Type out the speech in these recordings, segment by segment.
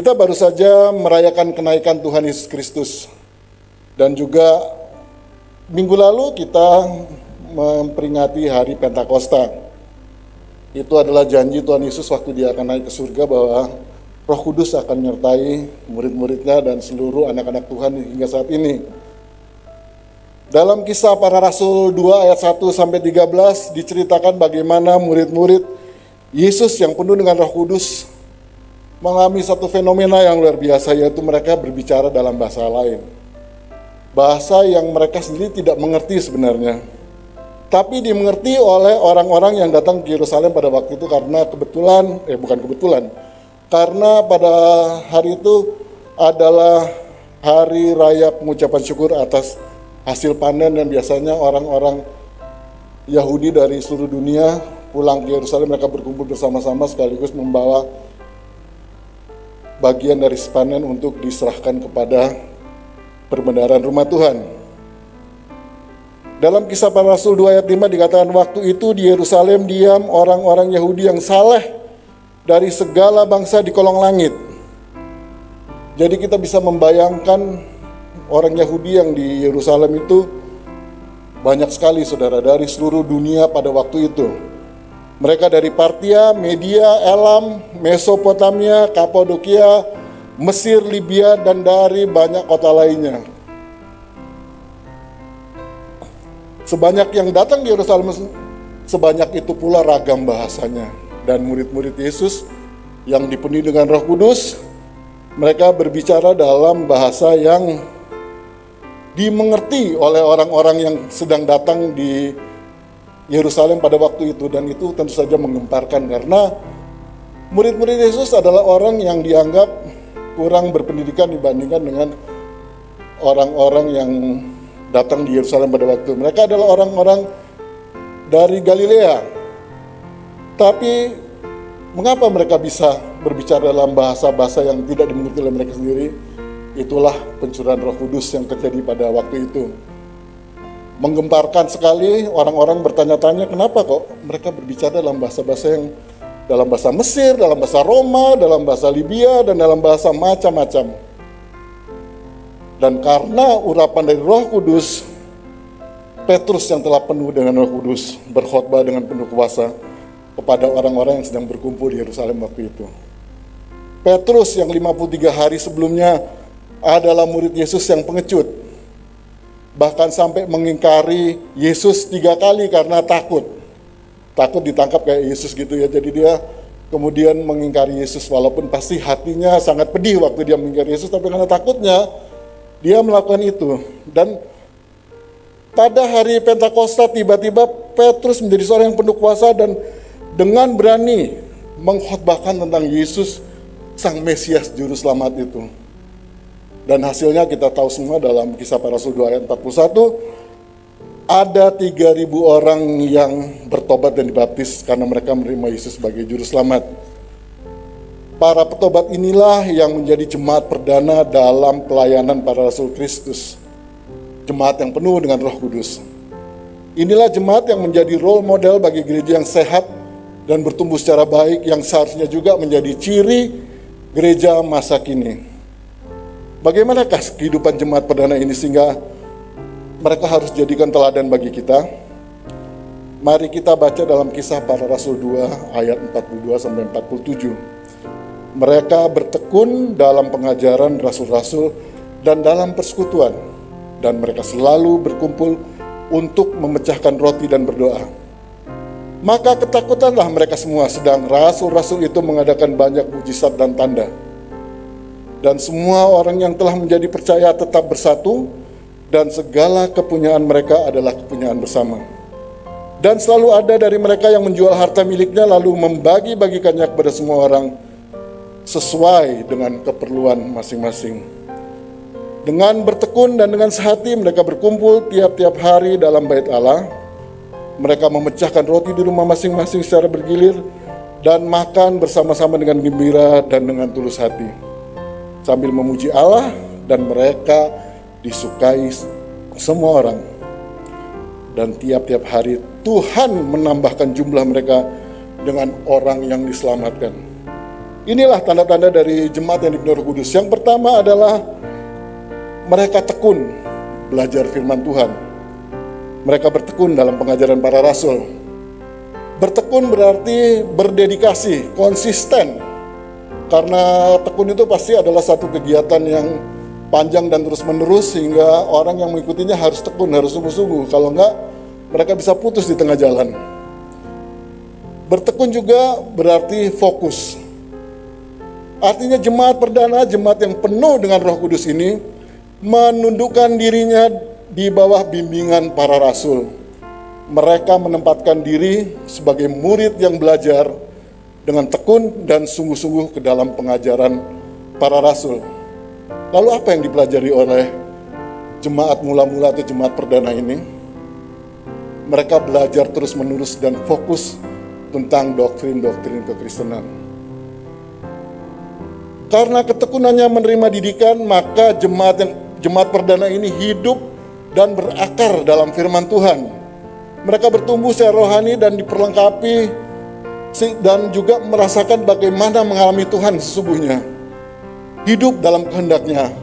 Kita baru saja merayakan kenaikan Tuhan Yesus Kristus. Dan juga minggu lalu kita memperingati hari Pentakosta. Itu adalah janji Tuhan Yesus waktu dia akan naik ke surga bahwa Roh Kudus akan menyertai murid-muridnya dan seluruh anak-anak Tuhan hingga saat ini. Dalam Kisah Para Rasul 2 ayat 1 sampai 13 diceritakan bagaimana murid-murid Yesus yang penuh dengan Roh Kudus mengalami satu fenomena yang luar biasa, yaitu mereka berbicara dalam bahasa lain. Bahasa yang mereka sendiri tidak mengerti sebenarnya. Tapi dimengerti oleh orang-orang yang datang ke Yerusalem pada waktu itu karena karena pada hari itu adalah hari raya pengucapan syukur atas hasil panen, dan biasanya orang-orang Yahudi dari seluruh dunia pulang ke Yerusalem, mereka berkumpul bersama-sama sekaligus membawa bagian dari panen untuk diserahkan kepada perbendaharaan rumah Tuhan. Dalam Kisah Para Rasul 2 ayat 5 dikatakan, waktu itu di Yerusalem diam orang-orang Yahudi yang saleh dari segala bangsa di kolong langit. Jadi kita bisa membayangkan orang Yahudi yang di Yerusalem itu banyak sekali, saudara, dari seluruh dunia pada waktu itu. Mereka dari Partia, Media, Elam, Mesopotamia, Kapadokia, Mesir, Libya, dan dari banyak kota lainnya. Sebanyak yang datang di Yerusalem, sebanyak itu pula ragam bahasanya. Dan murid-murid Yesus yang dipenuhi dengan Roh Kudus, mereka berbicara dalam bahasa yang dimengerti oleh orang-orang yang sedang datang di Yerusalem pada waktu itu. Dan itu tentu saja menggemparkan karena murid-murid Yesus adalah orang yang dianggap kurang berpendidikan dibandingkan dengan orang-orang yang datang di Yerusalem pada waktu. Mereka adalah orang-orang dari Galilea. Tapi mengapa mereka bisa berbicara dalam bahasa-bahasa yang tidak dimengerti oleh mereka sendiri? Itulah pencurahan Roh Kudus yang terjadi pada waktu itu. Menggemparkan sekali, orang-orang bertanya-tanya kenapa kok mereka berbicara dalam bahasa-bahasa yang dalam bahasa Mesir, dalam bahasa Roma, dalam bahasa Libya, dan dalam bahasa macam-macam. Dan karena urapan dari Roh Kudus, Petrus yang telah penuh dengan Roh Kudus berkhotbah dengan penuh kuasa kepada orang-orang yang sedang berkumpul di Yerusalem waktu itu. Petrus yang 53 hari sebelumnya adalah murid Yesus yang pengecut. Bahkan sampai mengingkari Yesus 3 kali karena takut ditangkap kayak Yesus gitu ya. Jadi dia kemudian mengingkari Yesus, walaupun pasti hatinya sangat pedih waktu dia mengingkari Yesus, tapi karena takutnya dia melakukan itu. Dan pada hari Pentakosta tiba-tiba Petrus menjadi seorang yang penuh kuasa dan dengan berani mengkhotbahkan tentang Yesus Sang Mesias Juru Selamat itu. Dan hasilnya kita tahu semua dalam Kisah Para Rasul 2 ayat 41, ada 3.000 orang yang bertobat dan dibaptis karena mereka menerima Yesus sebagai Juru Selamat. Para petobat inilah yang menjadi jemaat perdana dalam pelayanan para Rasul Kristus. Jemaat yang penuh dengan Roh Kudus. Inilah jemaat yang menjadi role model bagi gereja yang sehat dan bertumbuh secara baik, yang seharusnya juga menjadi ciri gereja masa kini. Bagaimanakah kehidupan jemaat perdana ini sehingga mereka harus jadikan teladan bagi kita? Mari kita baca dalam Kisah Para Rasul 2 ayat 42 sampai 47. Mereka bertekun dalam pengajaran rasul-rasul dan dalam persekutuan, dan mereka selalu berkumpul untuk memecahkan roti dan berdoa. Maka ketakutanlah mereka semua, sedang rasul-rasul itu mengadakan banyak mujizat dan tanda. Dan semua orang yang telah menjadi percaya tetap bersatu, dan segala kepunyaan mereka adalah kepunyaan bersama. Dan selalu ada dari mereka yang menjual harta miliknya lalu membagi-bagikannya kepada semua orang sesuai dengan keperluan masing-masing. Dengan bertekun dan dengan sehati mereka berkumpul tiap-tiap hari dalam bait Allah. Mereka memecahkan roti di rumah masing-masing secara bergilir dan makan bersama-sama dengan gembira dan dengan tulus hati, sambil memuji Allah, dan mereka disukai semua orang. Dan tiap-tiap hari Tuhan menambahkan jumlah mereka dengan orang yang diselamatkan. Inilah tanda-tanda dari jemaat yang dipenuhi Roh Kudus. Yang pertama adalah mereka tekun belajar firman Tuhan. Mereka bertekun dalam pengajaran para rasul. Bertekun berarti berdedikasi, konsisten. Karena tekun itu pasti adalah satu kegiatan yang panjang dan terus-menerus, sehingga orang yang mengikutinya harus tekun, harus sungguh-sungguh. Kalau enggak, mereka bisa putus di tengah jalan. Bertekun juga berarti fokus. Artinya jemaat perdana, jemaat yang penuh dengan Roh Kudus ini menundukkan dirinya di bawah bimbingan para rasul. Mereka menempatkan diri sebagai murid yang belajar dengan tekun dan sungguh-sungguh ke dalam pengajaran para rasul. Lalu apa yang dipelajari oleh jemaat mula-mula atau jemaat perdana ini? Mereka belajar terus-menerus dan fokus tentang doktrin-doktrin kekristenan. Karena ketekunannya menerima didikan, maka jemaat perdana ini hidup dan berakar dalam firman Tuhan. Mereka bertumbuh secara rohani dan diperlengkapi, dan juga merasakan bagaimana mengalami Tuhan sesungguhnya. Hidup dalam kehendaknya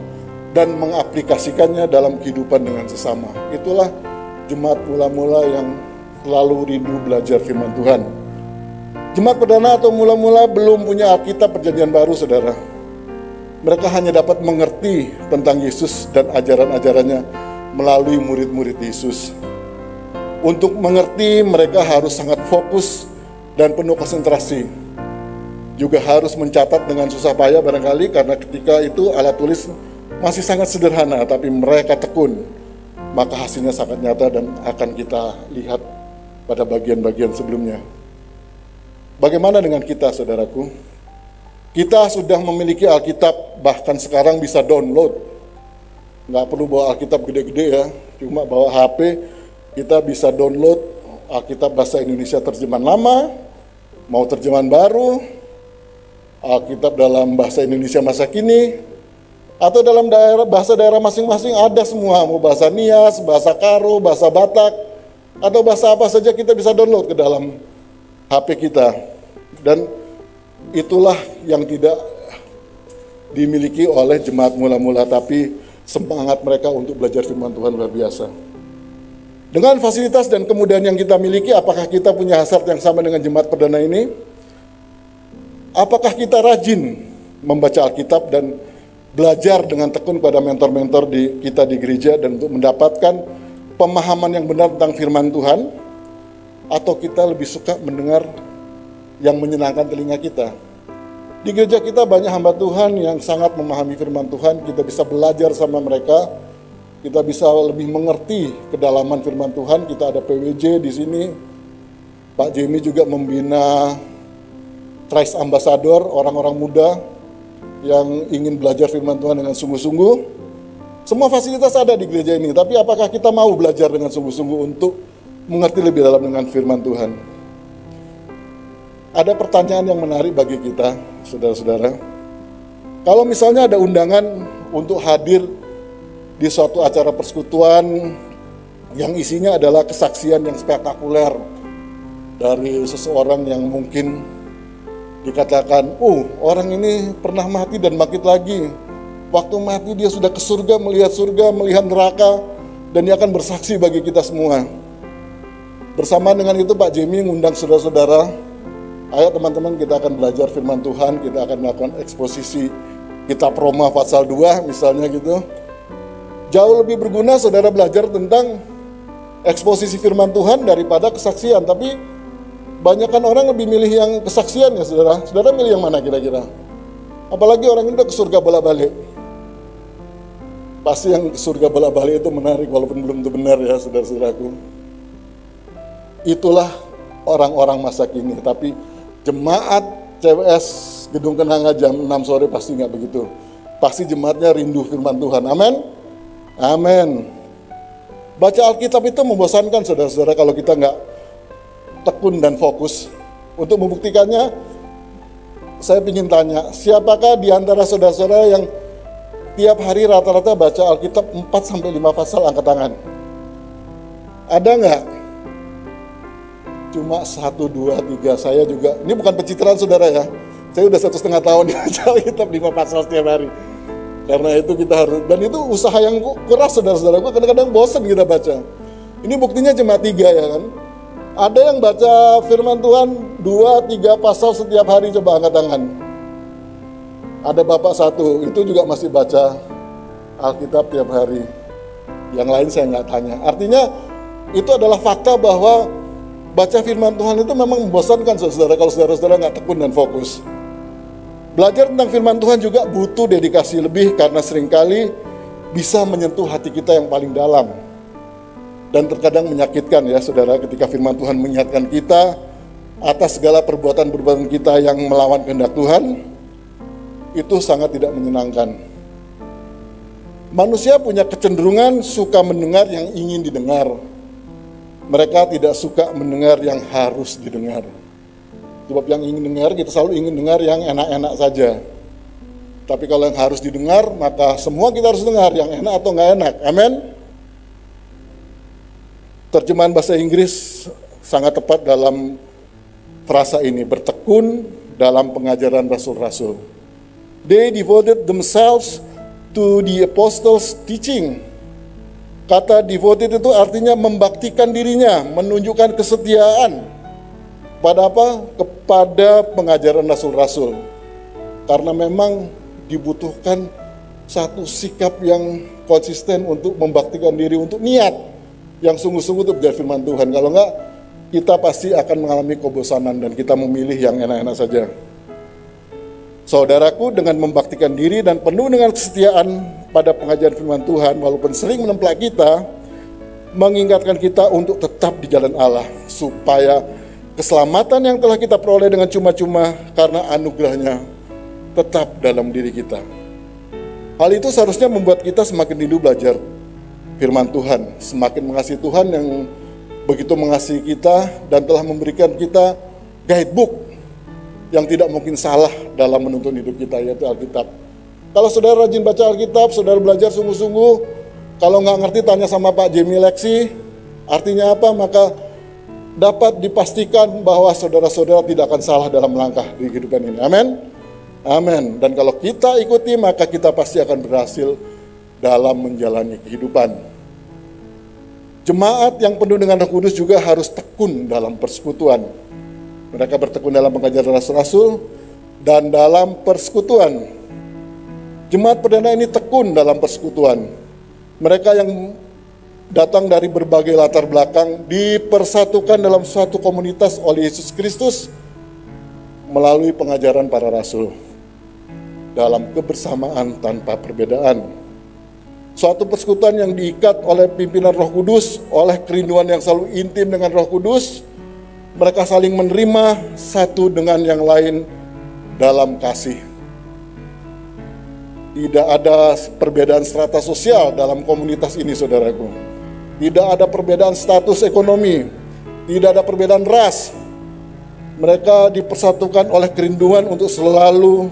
dan mengaplikasikannya dalam kehidupan dengan sesama. Itulah jemaat mula-mula yang selalu rindu belajar firman Tuhan. Jemaat perdana atau mula-mula belum punya Alkitab Perjanjian Baru, saudara. Mereka hanya dapat mengerti tentang Yesus dan ajaran-ajarannya melalui murid-murid Yesus. Untuk mengerti, mereka harus sangat fokus dan penuh konsentrasi. Juga harus mencatat dengan susah payah barangkali, karena ketika itu alat tulis masih sangat sederhana, tapi mereka tekun. Maka hasilnya sangat nyata dan akan kita lihat pada bagian-bagian sebelumnya. Bagaimana dengan kita, saudaraku? Kita sudah memiliki Alkitab, bahkan sekarang bisa download. Nggak perlu bawa Alkitab gede-gede ya, cuma bawa HP, kita bisa download Alkitab bahasa Indonesia terjemahan lama, mau terjemahan baru, Alkitab dalam bahasa Indonesia masa kini, atau dalam bahasa daerah masing-masing ada semua, mau bahasa Nias, bahasa Karo, bahasa Batak, atau bahasa apa saja kita bisa download ke dalam HP kita. Dan itulah yang tidak dimiliki oleh jemaat mula-mula, tapi semangat mereka untuk belajar firman Tuhan luar biasa. Dengan fasilitas dan kemudahan yang kita miliki, apakah kita punya hasrat yang sama dengan jemaat perdana ini? Apakah kita rajin membaca Alkitab dan belajar dengan tekun pada mentor-mentor kita di gereja dan untuk mendapatkan pemahaman yang benar tentang firman Tuhan? Atau kita lebih suka mendengar yang menyenangkan telinga kita? Di gereja kita banyak hamba Tuhan yang sangat memahami firman Tuhan. Kita bisa belajar sama mereka, kita bisa lebih mengerti kedalaman firman Tuhan. Kita ada PWJ di sini. Pak Jamie juga membina Christ Ambassador, orang-orang muda yang ingin belajar firman Tuhan dengan sungguh-sungguh. Semua fasilitas ada di gereja ini, tapi apakah kita mau belajar dengan sungguh-sungguh untuk mengerti lebih dalam dengan firman Tuhan? Ada pertanyaan yang menarik bagi kita, saudara-saudara. Kalau misalnya ada undangan untuk hadir di suatu acara persekutuan yang isinya adalah kesaksian yang spektakuler dari seseorang yang mungkin dikatakan, orang ini pernah mati dan bangkit lagi. Waktu mati dia sudah ke surga, melihat neraka, dan dia akan bersaksi bagi kita semua. Bersama dengan itu Pak Jamie mengundang saudara-saudara, ayo teman-teman, kita akan belajar firman Tuhan, kita akan melakukan eksposisi kitab Roma pasal 2 misalnya gitu. Jauh lebih berguna saudara belajar tentang eksposisi firman Tuhan daripada kesaksian. Tapi banyakkan orang lebih milih yang kesaksian ya saudara. Saudara milih yang mana kira-kira? Apalagi orang ini udah ke surga bolak-balik. Pasti yang ke surga bolak-balik itu menarik walaupun belum tentu benar ya saudara-saudaraku. Itulah orang-orang masa kini. Tapi jemaat CWS Gedung Kenanga jam 6 sore pasti nggak begitu. Pasti jemaatnya rindu firman Tuhan. Amin. Amin. Baca Alkitab itu membosankan saudara-saudara kalau kita nggak tekun dan fokus. Untuk membuktikannya, saya ingin tanya, siapakah di antara saudara-saudara yang tiap hari rata-rata baca Alkitab 4-5 pasal, angkat tangan? Ada nggak? Cuma 1, 2, 3, saya juga. Ini bukan pencitraan saudara ya. Saya udah 1,5 tahun baca Alkitab 5 pasal setiap hari. Karena itu kita harus, dan itu usaha yang keras saudara-saudaraku, kadang-kadang bosan kita baca. Ini buktinya cuma 3 ya kan. Ada yang baca firman Tuhan 2-3 pasal setiap hari, coba angkat tangan. Ada bapak 1, itu juga masih baca Alkitab tiap hari. Yang lain saya nggak tanya. Artinya itu adalah fakta bahwa baca firman Tuhan itu memang membosankan saudara kalau saudara-saudara nggak tekun dan fokus. Belajar tentang firman Tuhan juga butuh dedikasi lebih karena seringkali bisa menyentuh hati kita yang paling dalam. Dan terkadang menyakitkan ya saudara ketika firman Tuhan mengingatkan kita atas segala perbuatan-perbuatan kita yang melawan kehendak Tuhan. Itu sangat tidak menyenangkan. Manusia punya kecenderungan suka mendengar yang ingin didengar. Mereka tidak suka mendengar yang harus didengar. Sebab yang ingin dengar, kita selalu ingin dengar yang enak-enak saja. Tapi kalau yang harus didengar, maka semua kita harus dengar, yang enak atau nggak enak. Amin. Terjemahan bahasa Inggris sangat tepat dalam frasa ini, bertekun dalam pengajaran rasul-rasul. They devoted themselves to the apostles' teaching. Kata devoted itu artinya membaktikan dirinya, menunjukkan kesetiaan. Pada apa? Kepada pengajaran rasul-rasul. Karena memang dibutuhkan satu sikap yang konsisten untuk membaktikan diri, untuk niat yang sungguh-sungguh untuk belajar firman Tuhan. Kalau enggak, kita pasti akan mengalami kebosanan dan kita memilih yang enak-enak saja. Saudaraku, dengan membaktikan diri dan penuh dengan kesetiaan pada pengajaran firman Tuhan, walaupun sering menemplak kita, mengingatkan kita untuk tetap di jalan Allah, supaya keselamatan yang telah kita peroleh dengan cuma-cuma karena anugerahnya tetap dalam diri kita. Hal itu seharusnya membuat kita semakin rindu belajar firman Tuhan, semakin mengasihi Tuhan yang begitu mengasihi kita dan telah memberikan kita guidebook yang tidak mungkin salah dalam menuntun hidup kita, yaitu Alkitab. Kalau saudara rajin baca Alkitab, saudara belajar sungguh-sungguh, kalau nggak ngerti tanya sama Pak Jimmy Leksi, artinya apa, maka dapat dipastikan bahwa saudara-saudara tidak akan salah dalam langkah di kehidupan ini. Amin. Amin. Dan kalau kita ikuti, maka kita pasti akan berhasil dalam menjalani kehidupan. Jemaat yang penuh dengan Roh Kudus juga harus tekun dalam persekutuan. Mereka bertekun dalam pengajaran rasul-rasul dan dalam persekutuan. Jemaat perdana ini tekun dalam persekutuan. Mereka yang datang dari berbagai latar belakang dipersatukan dalam suatu komunitas oleh Yesus Kristus melalui pengajaran para rasul dalam kebersamaan tanpa perbedaan. Suatu persekutuan yang diikat oleh pimpinan Roh Kudus, oleh kerinduan yang selalu intim dengan Roh Kudus. Mereka saling menerima satu dengan yang lain dalam kasih. Tidak ada perbedaan strata sosial dalam komunitas ini, saudaraku. Tidak ada perbedaan status ekonomi, tidak ada perbedaan ras. Mereka dipersatukan oleh kerinduan untuk selalu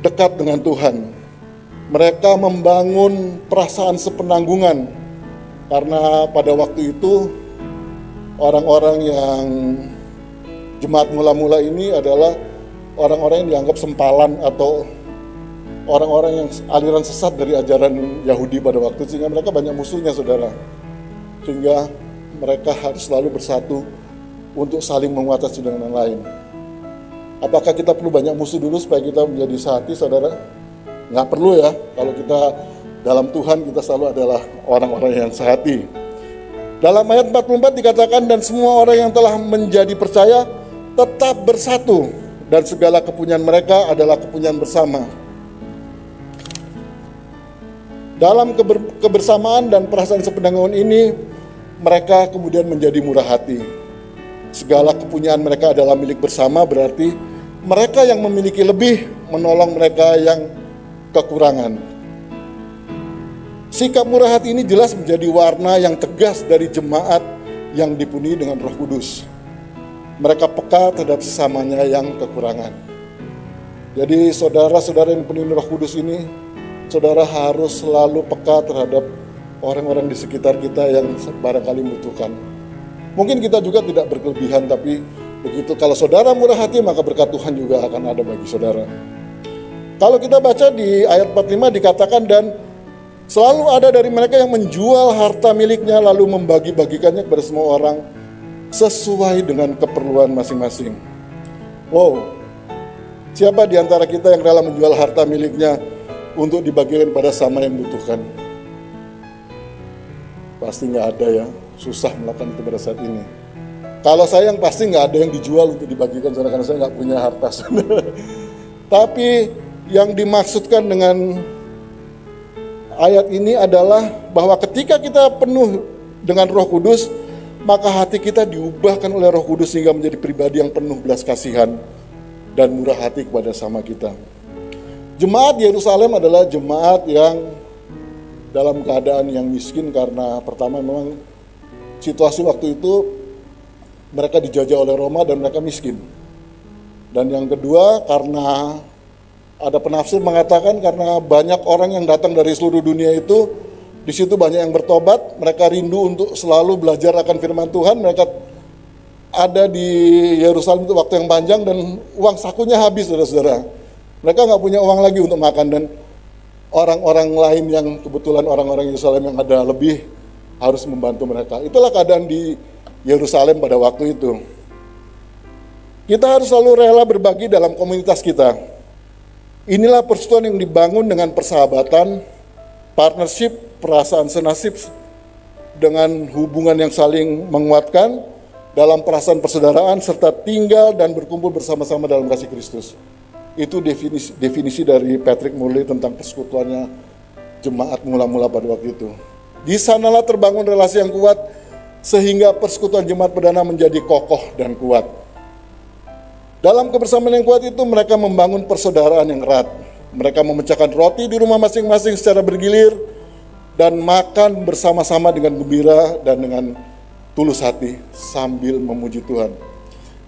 dekat dengan Tuhan. Mereka membangun perasaan sepenanggungan, karena pada waktu itu orang-orang yang jemaat mula-mula ini adalah orang-orang yang dianggap sempalan atau orang-orang yang aliran sesat dari ajaran Yahudi pada waktu itu, sehingga mereka banyak musuhnya, saudara. Sehingga mereka harus selalu bersatu untuk saling menguatkan satu dengan yang lain. Apakah kita perlu banyak musuh dulu supaya kita menjadi sehati, saudara? Nggak perlu ya. Kalau kita dalam Tuhan, kita selalu adalah orang-orang yang sehati. Dalam ayat 44 dikatakan, dan semua orang yang telah menjadi percaya tetap bersatu, dan segala kepunyaan mereka adalah kepunyaan bersama. Dalam kebersamaan dan perasaan sepenanggungan ini, mereka kemudian menjadi murah hati. Segala kepunyaan mereka adalah milik bersama, berarti mereka yang memiliki lebih menolong mereka yang kekurangan. Sikap murah hati ini jelas menjadi warna yang tegas dari jemaat yang dipenuhi dengan Roh Kudus. Mereka peka terhadap sesamanya yang kekurangan. Jadi saudara-saudara yang penuhi Roh Kudus ini, saudara harus selalu peka terhadap orang-orang di sekitar kita yang barangkali membutuhkan. Mungkin kita juga tidak berkelebihan, tapi Begitu kalau saudara murah hati, maka berkat Tuhan juga akan ada bagi saudara. Kalau kita baca di ayat 45 dikatakan, dan selalu ada dari mereka yang menjual harta miliknya lalu membagi-bagikannya kepada semua orang sesuai dengan keperluan masing-masing. Wow, siapa di antara kita yang rela menjual harta miliknya untuk dibagikan pada sama yang membutuhkan? Pasti nggak ada ya, susah melakukan itu pada saat ini. Kalau saya yang pasti nggak ada yang dijual untuk dibagikan, karena saya nggak punya harta. Tapi yang dimaksudkan dengan ayat ini adalah bahwa ketika kita penuh dengan Roh Kudus, maka hati kita diubahkan oleh Roh Kudus sehingga menjadi pribadi yang penuh belas kasihan dan murah hati kepada sama kita. Jemaat Yerusalem adalah jemaat yang dalam keadaan yang miskin karena pertama memang situasi waktu itu mereka dijajah oleh Roma dan mereka miskin. Dan yang kedua, karena ada penafsir mengatakan karena banyak orang yang datang dari seluruh dunia itu, di situ banyak yang bertobat, mereka rindu untuk selalu belajar akan firman Tuhan, mereka ada di Yerusalem itu waktu yang panjang dan uang sakunya habis, saudara-saudara. Mereka nggak punya uang lagi untuk makan, dan orang-orang lain yang kebetulan orang-orang Yerusalem yang ada lebih harus membantu mereka. Itulah keadaan di Yerusalem pada waktu itu. Kita harus selalu rela berbagi dalam komunitas kita. Inilah persekutuan yang dibangun dengan persahabatan, partnership, perasaan senasib, dengan hubungan yang saling menguatkan dalam perasaan persaudaraan, serta tinggal dan berkumpul bersama-sama dalam kasih Kristus. Itu definisi dari Patrick Murley tentang persekutuannya jemaat mula-mula pada waktu itu. Di sanalah terbangun relasi yang kuat, sehingga persekutuan jemaat perdana menjadi kokoh dan kuat. Dalam kebersamaan yang kuat itu mereka membangun persaudaraan yang erat. Mereka memecahkan roti di rumah masing-masing secara bergilir dan makan bersama-sama dengan gembira dan dengan tulus hati sambil memuji Tuhan.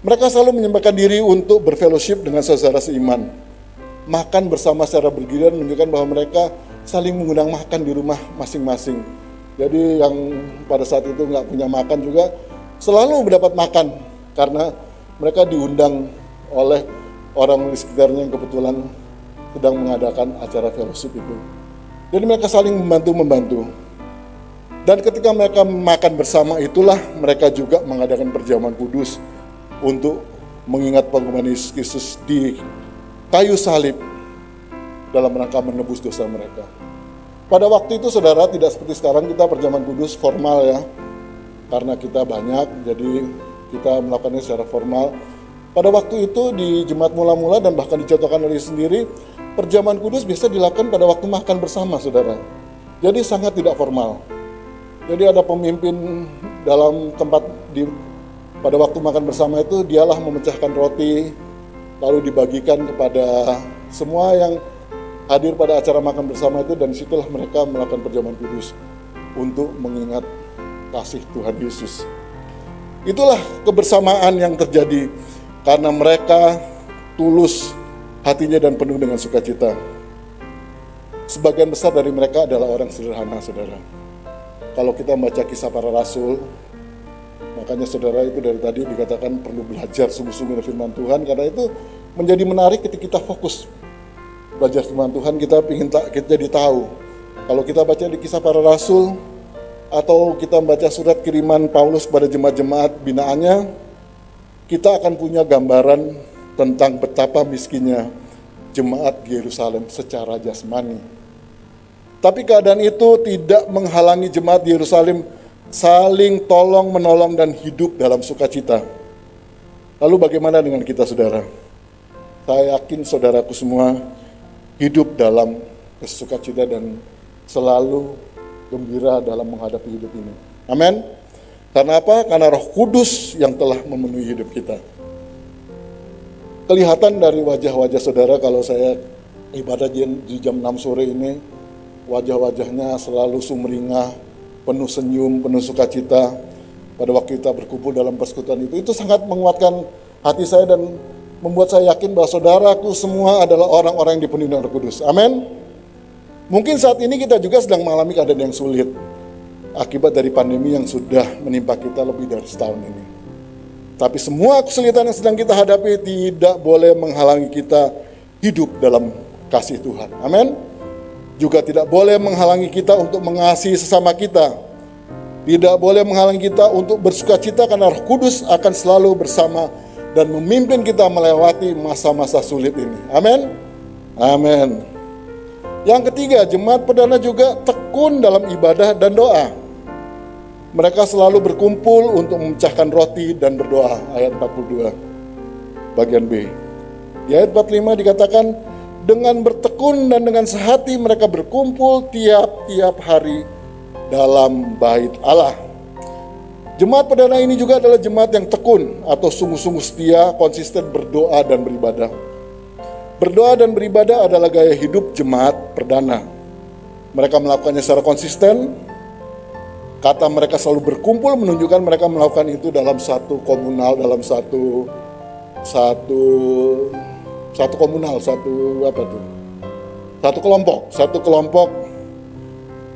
Mereka selalu menyempatkan diri untuk berfellowship dengan saudara seiman. Makan bersama secara bergilir menunjukkan bahwa mereka saling mengundang makan di rumah masing-masing. Jadi yang pada saat itu nggak punya makan juga selalu mendapat makan karena mereka diundang oleh orang di sekitarnya yang kebetulan sedang mengadakan acara fellowship itu. Jadi mereka saling membantu. Dan ketika mereka makan bersama itulah mereka juga mengadakan perjamuan kudus untuk mengingat pengorbanan Yesus Kristus di kayu salib dalam rangka menebus dosa mereka. Pada waktu itu saudara, tidak seperti sekarang kita perjamuan kudus formal ya, karena kita banyak, jadi kita melakukannya secara formal. Pada waktu itu di jemaat mula-mula dan bahkan dicontohkan oleh sendiri, perjamuan kudus biasa dilakukan pada waktu makan bersama saudara. Jadi sangat tidak formal. Jadi ada pemimpin dalam tempat pada waktu makan bersama itu, dialah memecahkan roti, lalu dibagikan kepada semua yang hadir pada acara makan bersama itu, dan disitulah mereka melakukan perjamuan kudus untuk mengingat kasih Tuhan Yesus. Itulah kebersamaan yang terjadi karena mereka tulus hatinya dan penuh dengan sukacita. Sebagian besar dari mereka adalah orang sederhana, saudara. Kalau kita membaca Kisah Para Rasul, makanya saudara itu dari tadi dikatakan perlu belajar sungguh-sungguh dari firman Tuhan, karena itu menjadi menarik ketika kita fokus belajar firman Tuhan. Kita jadi tahu. Kalau kita baca di Kisah Para Rasul atau kita membaca surat kiriman Paulus kepada jemaat-jemaat binaannya, kita akan punya gambaran tentang betapa miskinnya jemaat Yerusalem secara jasmani. Tapi keadaan itu tidak menghalangi jemaat Yerusalem saling tolong menolong dan hidup dalam sukacita. Lalu bagaimana dengan kita saudara? Saya yakin saudaraku semua hidup dalam sukacita dan selalu gembira dalam menghadapi hidup ini. Amin. Karena apa? Karena Roh Kudus yang telah memenuhi hidup kita. Kelihatan dari wajah-wajah saudara kalau saya ibadah di jam 6 sore ini, wajah-wajahnya selalu sumringah, penuh senyum, penuh sukacita. Pada waktu kita berkumpul dalam persekutuan itu sangat menguatkan hati saya dan membuat saya yakin bahwa saudaraku semua adalah orang-orang yang dipenuhi dengan Roh Kudus. Amin. Mungkin saat ini kita juga sedang mengalami keadaan yang sulit akibat dari pandemi yang sudah menimpa kita lebih dari setahun ini. Tapi semua kesulitan yang sedang kita hadapi tidak boleh menghalangi kita hidup dalam kasih Tuhan. Amin. Juga tidak boleh menghalangi kita untuk mengasihi sesama kita. Tidak boleh menghalangi kita untuk bersukacita karena Roh Kudus akan selalu bersama dan memimpin kita melewati masa-masa sulit ini. Amin. Amin. Yang ketiga, jemaat perdana juga tekun dalam ibadah dan doa. Mereka selalu berkumpul untuk memecahkan roti dan berdoa. Ayat 42, bagian B. Di ayat 45 dikatakan, dengan bertekun dan dengan sehati mereka berkumpul tiap-tiap hari dalam bait Allah. Jemaat perdana ini juga adalah jemaat yang tekun atau sungguh-sungguh setia, konsisten berdoa dan beribadah. Berdoa dan beribadah adalah gaya hidup jemaat perdana. Mereka melakukannya secara konsisten. Kata mereka selalu berkumpul menunjukkan mereka melakukan itu dalam satu komunal, dalam satu komunal, satu kelompok.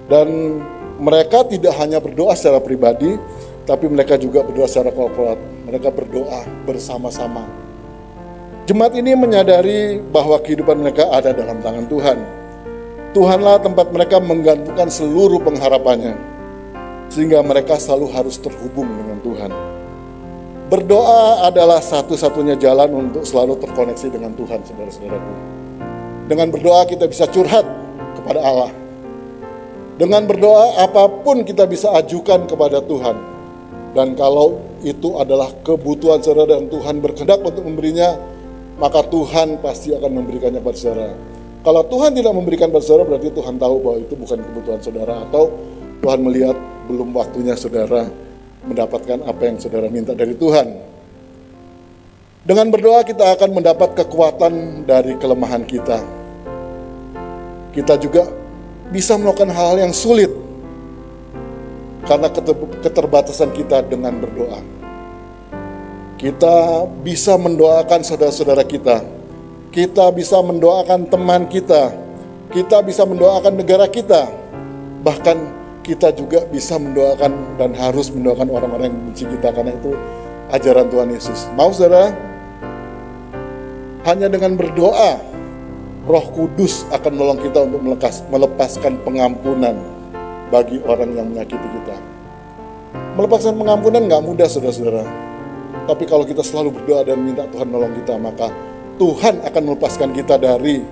Dan mereka tidak hanya berdoa secara pribadi, tapi mereka juga berdoa secara korporat. Mereka berdoa bersama-sama. Jemaat ini menyadari bahwa kehidupan mereka ada dalam tangan Tuhan. Tuhanlah tempat mereka menggantungkan seluruh pengharapannya, sehingga mereka selalu harus terhubung dengan Tuhan. Berdoa adalah satu-satunya jalan untuk selalu terkoneksi dengan Tuhan, saudara-saudaraku. Dengan berdoa kita bisa curhat kepada Allah. Dengan berdoa apapun kita bisa ajukan kepada Tuhan. Dan kalau itu adalah kebutuhan saudara dan Tuhan berkehendak untuk memberinya, maka Tuhan pasti akan memberikannya kepada saudara. Kalau Tuhan tidak memberikan kepada saudara, berarti Tuhan tahu bahwa itu bukan kebutuhan saudara, atau Tuhan melihat belum waktunya saudara mendapatkan apa yang saudara minta dari Tuhan. Dengan berdoa kita akan mendapat kekuatan dari kelemahan kita. Kita juga bisa melakukan hal yang sulit karena keterbatasan kita dengan berdoa. Kita bisa mendoakan saudara-saudara kita. Kita bisa mendoakan teman kita. Kita bisa mendoakan negara kita. Bahkan kita juga bisa mendoakan dan harus mendoakan orang-orang yang membenci kita, karena itu ajaran Tuhan Yesus. Mau saudara? Hanya dengan berdoa, Roh Kudus akan menolong kita untuk melepaskan pengampunan bagi orang yang menyakiti kita. Melepaskan pengampunan gak mudah saudara-saudara. Tapi kalau kita selalu berdoa dan minta Tuhan menolong kita, maka Tuhan akan melepaskan kita dari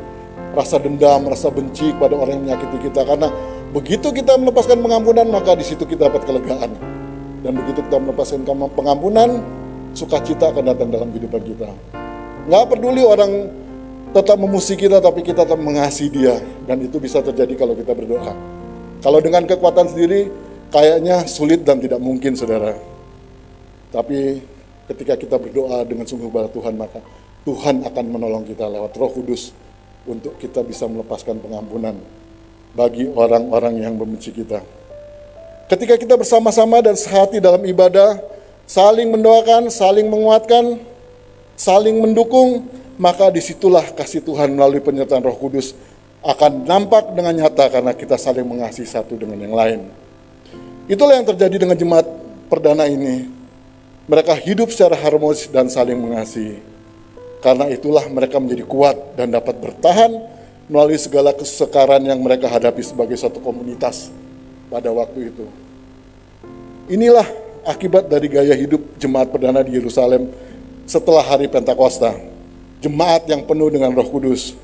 rasa dendam, rasa benci kepada orang yang menyakiti kita. Karena begitu kita melepaskan pengampunan, maka di situ kita dapat kelegaan. Dan begitu kita melepaskan pengampunan, sukacita akan datang dalam kehidupan kita. Nggak peduli orang tetap memusuhi kita, tapi kita tetap mengasihi dia. Dan itu bisa terjadi kalau kita berdoa. Kalau dengan kekuatan sendiri, kayaknya sulit dan tidak mungkin, saudara. Tapi ketika kita berdoa dengan sungguh kepada Tuhan, maka Tuhan akan menolong kita lewat Roh Kudus untuk kita bisa melepaskan pengampunan bagi orang-orang yang membenci kita. Ketika kita bersama-sama dan sehati dalam ibadah, saling mendoakan, saling menguatkan, saling mendukung, maka disitulah kasih Tuhan melalui penyertaan Roh Kudus akan nampak dengan nyata karena kita saling mengasihi satu dengan yang lain. Itulah yang terjadi dengan jemaat perdana ini. Mereka hidup secara harmonis dan saling mengasihi. Karena itulah mereka menjadi kuat dan dapat bertahan melalui segala kesukaran yang mereka hadapi sebagai suatu komunitas pada waktu itu. Inilah akibat dari gaya hidup jemaat perdana di Yerusalem setelah hari Pentakosta. Jemaat yang penuh dengan Roh Kudus.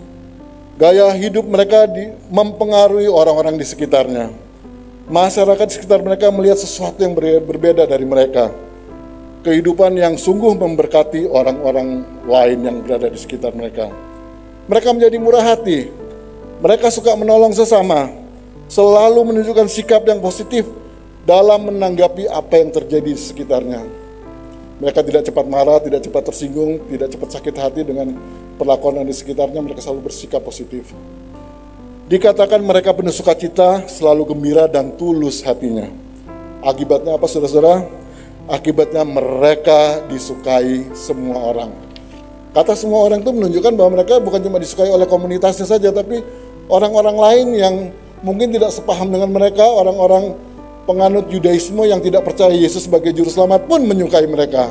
Gaya hidup mereka mempengaruhi orang-orang di sekitarnya. Masyarakat di sekitar mereka melihat sesuatu yang berbeda dari mereka. Kehidupan yang sungguh memberkati orang-orang lain yang berada di sekitar mereka. Mereka menjadi murah hati. Mereka suka menolong sesama. Selalu menunjukkan sikap yang positif dalam menanggapi apa yang terjadi di sekitarnya. Mereka tidak cepat marah, tidak cepat tersinggung, tidak cepat sakit hati dengan perlakuan di sekitarnya. Mereka selalu bersikap positif. Dikatakan mereka penuh sukacita, selalu gembira dan tulus hatinya. Akibatnya apa, saudara-saudara? Akibatnya mereka disukai semua orang. Kata semua orang itu menunjukkan bahwa mereka bukan cuma disukai oleh komunitasnya saja, tapi orang-orang lain yang mungkin tidak sepaham dengan mereka, orang-orang penganut Yudaisme yang tidak percaya Yesus sebagai juru selamat pun menyukai mereka.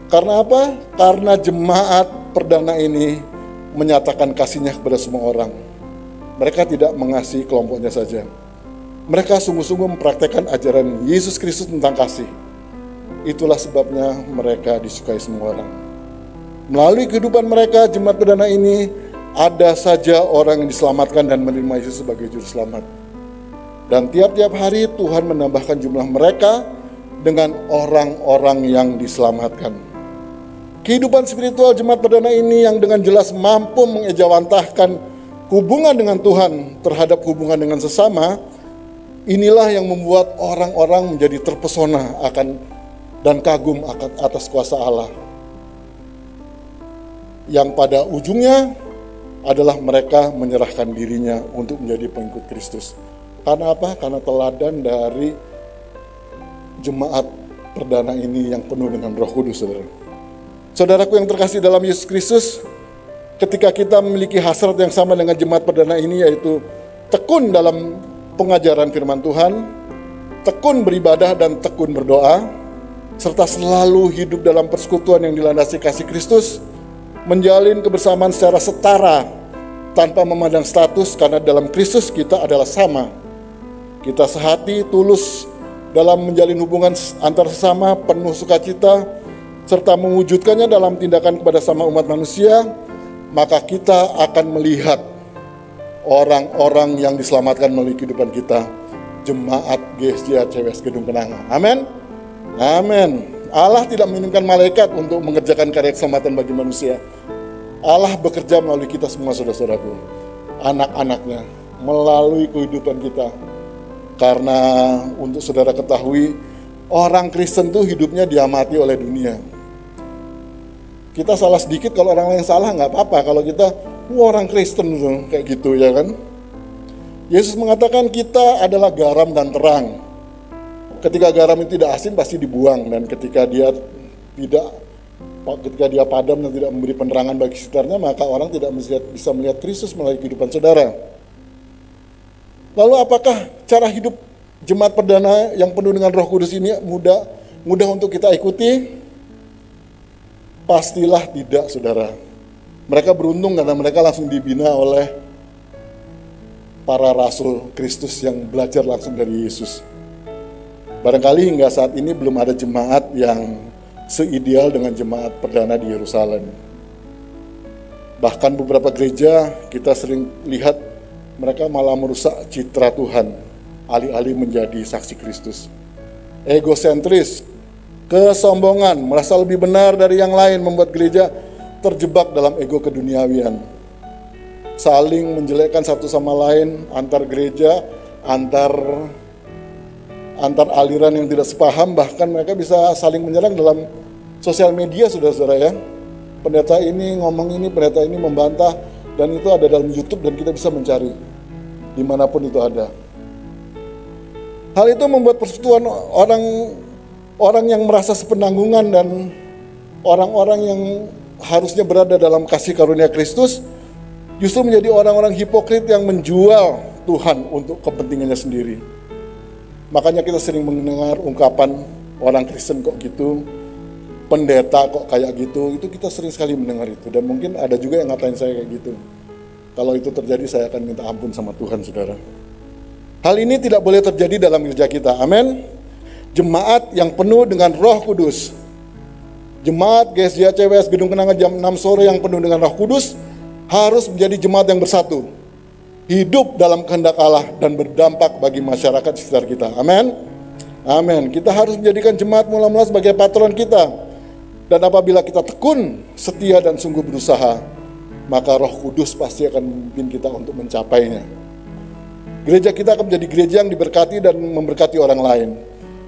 Karena apa? Karena jemaat perdana ini menyatakan kasihnya kepada semua orang. Mereka tidak mengasihi kelompoknya saja. Mereka sungguh-sungguh mempraktekkan ajaran Yesus Kristus tentang kasih. Itulah sebabnya mereka disukai semua orang. Melalui kehidupan mereka, jemaat perdana ini ada saja orang yang diselamatkan dan menerima Yesus sebagai juru selamat. Dan tiap-tiap hari Tuhan menambahkan jumlah mereka dengan orang-orang yang diselamatkan. Kehidupan spiritual jemaat perdana ini yang dengan jelas mampu mengejawantahkan hubungan dengan Tuhan terhadap hubungan dengan sesama, inilah yang membuat orang-orang menjadi terpesona akan dan kagum atas kuasa Allah. Yang pada ujungnya adalah mereka menyerahkan dirinya untuk menjadi pengikut Kristus. Karena apa? Karena teladan dari jemaat perdana ini yang penuh dengan Roh Kudus, saudara. Saudaraku yang terkasih dalam Yesus Kristus, ketika kita memiliki hasrat yang sama dengan jemaat perdana ini, yaitu tekun dalam pengajaran firman Tuhan, tekun beribadah dan tekun berdoa, serta selalu hidup dalam persekutuan yang dilandasi kasih Kristus, menjalin kebersamaan secara setara tanpa memandang status, karena dalam Kristus kita adalah sama. Kita sehati, tulus dalam menjalin hubungan antar sesama, penuh sukacita, serta mewujudkannya dalam tindakan kepada sama umat manusia, maka kita akan melihat orang-orang yang diselamatkan melalui kehidupan kita, jemaat GSJ CWS Gedung Kenanga. Amin. Amin. Allah tidak mengirimkan malaikat untuk mengerjakan karya keselamatan bagi manusia. Allah bekerja melalui kita semua, saudara-saudaraku, anak-anaknya, melalui kehidupan kita. Karena untuk saudara ketahui, orang Kristen tuh hidupnya diamati oleh dunia. Kita salah sedikit, kalau orang lain salah nggak apa-apa. Kalau kita orang Kristen tuh kayak gitu, ya kan? Yesus mengatakan kita adalah garam dan terang. Ketika garam itu tidak asin pasti dibuang, dan ketika dia padam dan tidak memberi penerangan bagi sekitarnya, maka orang tidak bisa melihat Kristus melalui kehidupan saudara. Lalu apakah cara hidup jemaat perdana yang penuh dengan Roh Kudus ini mudah untuk kita ikuti? Pastilah tidak, saudara. Mereka beruntung karena mereka langsung dibina oleh para rasul Kristus yang belajar langsung dari Yesus. Barangkali hingga saat ini belum ada jemaat yang seideal dengan jemaat perdana di Yerusalem. Bahkan beberapa gereja kita sering lihat mereka malah merusak citra Tuhan, alih-alih menjadi saksi Kristus. Egosentris, kesombongan, merasa lebih benar dari yang lain membuat gereja terjebak dalam ego keduniawian. Saling menjelekkan satu sama lain, antar gereja, antar aliran yang tidak sepaham, bahkan mereka bisa saling menyerang dalam sosial media, saudara-saudara ya. Pendeta ini ngomong ini, pendeta ini membantah, dan itu ada dalam YouTube dan kita bisa mencari dimanapun itu ada. Hal itu membuat persekutuan orang yang merasa sepenanggungan dan orang-orang yang harusnya berada dalam kasih karunia Kristus justru menjadi orang-orang hipokrit yang menjual Tuhan untuk kepentingannya sendiri. Makanya kita sering mendengar ungkapan orang Kristen kok gitu, pendeta kok kayak gitu, itu kita sering sekali mendengar itu. Dan mungkin ada juga yang ngatain saya kayak gitu. Kalau itu terjadi, saya akan minta ampun sama Tuhan, saudara. Hal ini tidak boleh terjadi dalam gereja kita, amin. Jemaat yang penuh dengan Roh Kudus, jemaat GSJ CWS Gedung Kenanga jam 6 sore yang penuh dengan Roh Kudus, harus menjadi jemaat yang bersatu, hidup dalam kehendak Allah dan berdampak bagi masyarakat di sekitar kita, amin. Amin. Kita harus menjadikan jemaat mula-mula sebagai patron kita. Dan apabila kita tekun, setia dan sungguh berusaha, maka Roh Kudus pasti akan memimpin kita untuk mencapainya. Gereja kita akan menjadi gereja yang diberkati dan memberkati orang lain.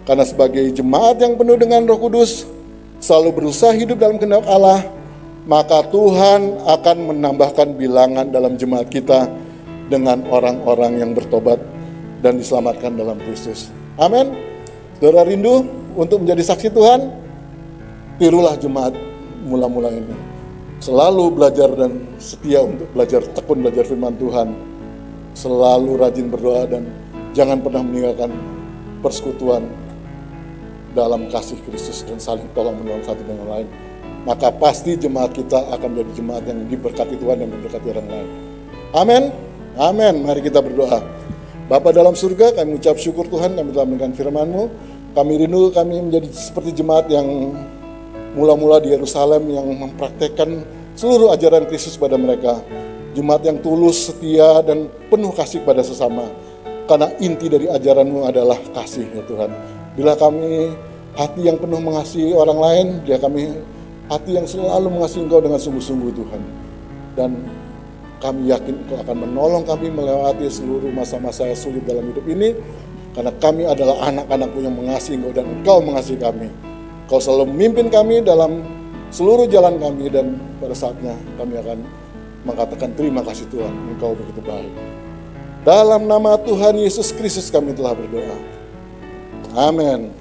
Karena sebagai jemaat yang penuh dengan Roh Kudus, selalu berusaha hidup dalam kehendak Allah, maka Tuhan akan menambahkan bilangan dalam jemaat kita dengan orang-orang yang bertobat dan diselamatkan dalam Kristus. Amin. Saudara rindu untuk menjadi saksi Tuhan? Tirulah jemaat mula-mula ini. Selalu belajar dan setia untuk belajar, tekun belajar firman Tuhan. Selalu rajin berdoa dan jangan pernah meninggalkan persekutuan dalam kasih Kristus dan saling tolong menolong satu dengan lain, maka pasti jemaat kita akan jadi jemaat yang diberkati Tuhan dan diberkati orang lain. Amin. Amin. Mari kita berdoa. Bapa dalam surga, kami ucap syukur Tuhan, kami telah mendengar firman-Mu. Kami rindu kami menjadi seperti jemaat yang mula-mula di Yerusalem yang mempraktekkan seluruh ajaran Kristus pada mereka. Jemaat yang tulus, setia, dan penuh kasih pada sesama. Karena inti dari ajaran-Mu adalah kasih ya Tuhan. Bila kami hati yang penuh mengasihi orang lain, bila kami hati yang selalu mengasihi Engkau dengan sungguh-sungguh Tuhan. Dan kami yakin Engkau akan menolong kami melewati seluruh masa-masa sulit dalam hidup ini. Karena kami adalah anak-anak-Mu yang mengasihi Engkau dan Engkau mengasihi kami. Engkau selalu memimpin kami dalam seluruh jalan kami, dan pada saatnya kami akan mengatakan terima kasih Tuhan, Engkau begitu baik. Dalam nama Tuhan Yesus Kristus kami telah berdoa. Amin.